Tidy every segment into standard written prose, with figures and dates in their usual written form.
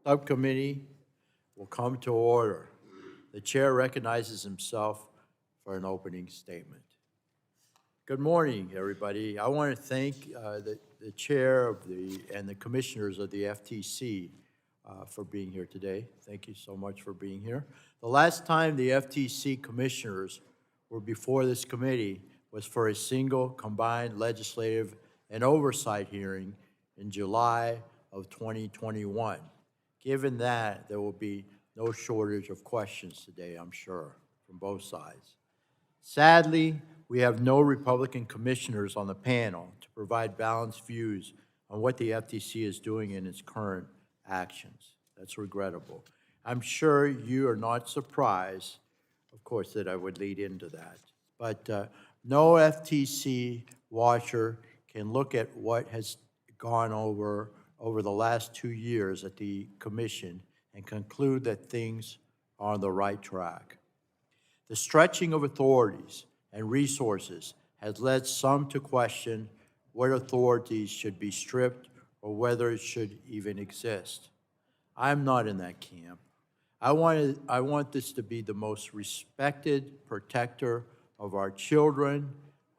Subcommittee will come to order. The chair recognizes himself for an opening statement. Good morning, everybody. I want to thank the chair of and the commissioners of the FTC for being here today. Thank you so much for being here. The last time the FTC commissioners were before this committee was for a single combined legislative and oversight hearing in July of 2021. Given that, there will be no shortage of questions today, I'm sure, from both sides. Sadly, we have no Republican commissioners on the panel to provide balanced views on what the FTC is doing in its current actions. That's regrettable. I'm sure you are not surprised, of course, that I would lead into that. But no FTC watcher can look at what has gone over the last 2 years at the commission and conclude that things are on the right track. The stretching of authorities and resources has led some to question what authorities should be stripped or whether it should even exist. I'm not in that camp. I want this to be the most respected protector of our children,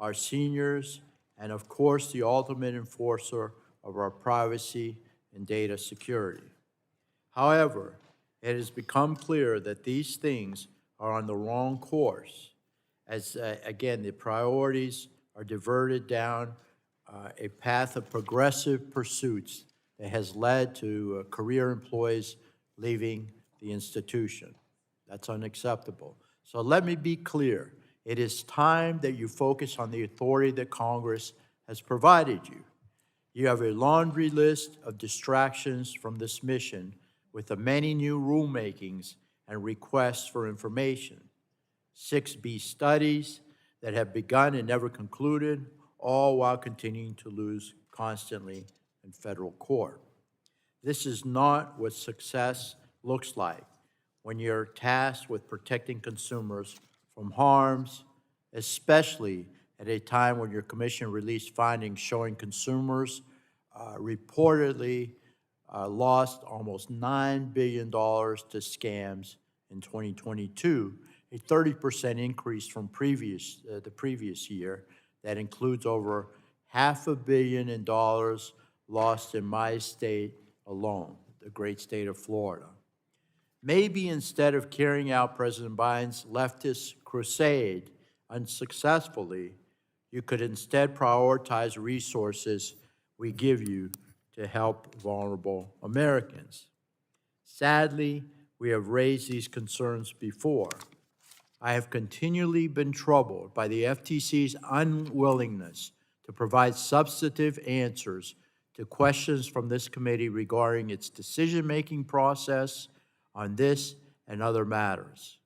our seniors, and of course the ultimate enforcer of our privacy and data security. However, it has become clear that these things are on the wrong course, as again, the priorities are diverted down a path of progressive pursuits that has led to career employees leaving the institution. That's unacceptable. So let me be clear. It is time that you focus on the authority that Congress has provided you. You have a laundry list of distractions from this mission with the many new rulemakings and requests for information, 6B studies that have begun and never concluded, all while continuing to lose constantly in federal court. This is not what success looks like when you're tasked with protecting consumers from harms, especially at a time when your commission released findings showing consumers reportedly lost almost $9 billion to scams in 2022, a 30% increase from the previous year. That includes over $500 million in dollars lost in my state alone, the great state of Florida. Maybe instead of carrying out President Biden's leftist crusade unsuccessfully, you could instead prioritize resources we give you to help vulnerable Americans. Sadly, we have raised these concerns before. I have continually been troubled by the FTC's unwillingness to provide substantive answers to questions from this committee regarding its decision-making process on this and other matters.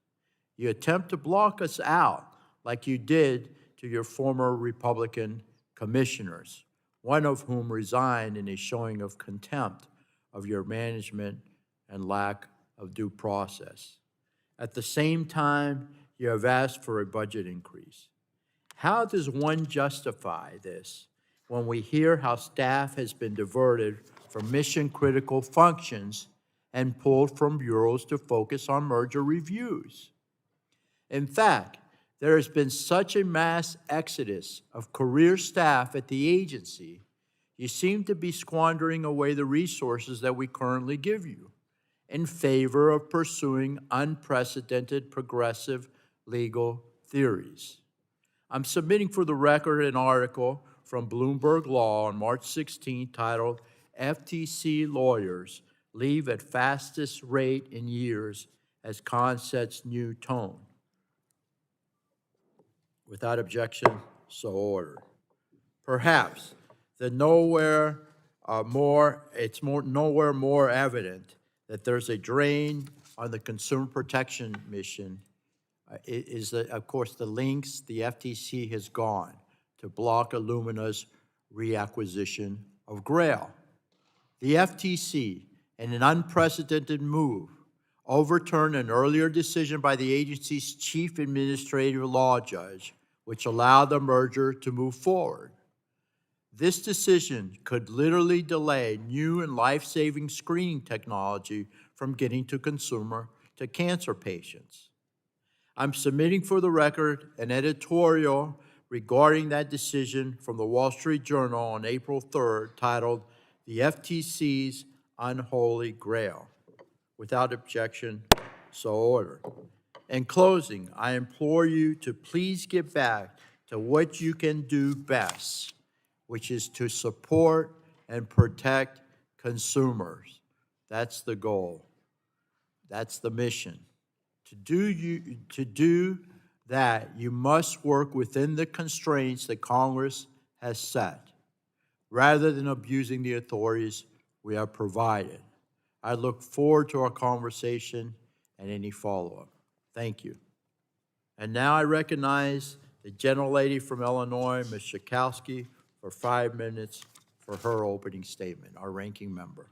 You attempt to block us out like you did to your former Republican commissioners, one of whom resigned in a showing of contempt of your management and lack of due process. At the same time, you have asked for a budget increase. How does one justify this when we hear how staff has been diverted from mission-critical functions and pulled from bureaus to focus on merger reviews? In fact, there has been such a mass exodus of career staff at the agency, you seem to be squandering away the resources that we currently give you in favor of pursuing unprecedented progressive legal theories. I'm submitting for the record an article from Bloomberg Law on March 16 titled, "FTC Lawyers Leave at Fastest Rate in Years as Khan Sets New Tone." Without objection, so ordered. Perhaps nowhere more evident that there's a drain on the consumer protection mission is, of course, the lengths the FTC has gone to block Illumina's reacquisition of Grail. The FTC, in an unprecedented move, overturned an earlier decision by the agency's chief administrative law judge, which allowed the merger to move forward. This decision could literally delay new and life-saving screening technology from getting to consumer to cancer patients. I'm submitting for the record an editorial regarding that decision from the Wall Street Journal on April 3rd titled, "The FTC's Unholy Grail." Without objection, so ordered. In closing, I implore you to please get back to what you can do best, which is to support and protect consumers. That's the goal. That's the mission. To do that, you must work within the constraints that Congress has set, rather than abusing the authorities we have provided. I look forward to our conversation and any follow-up. Thank you. And now I recognize the gentlelady from Illinois, Ms. Schakowsky, for 5 minutes for her opening statement, our ranking member.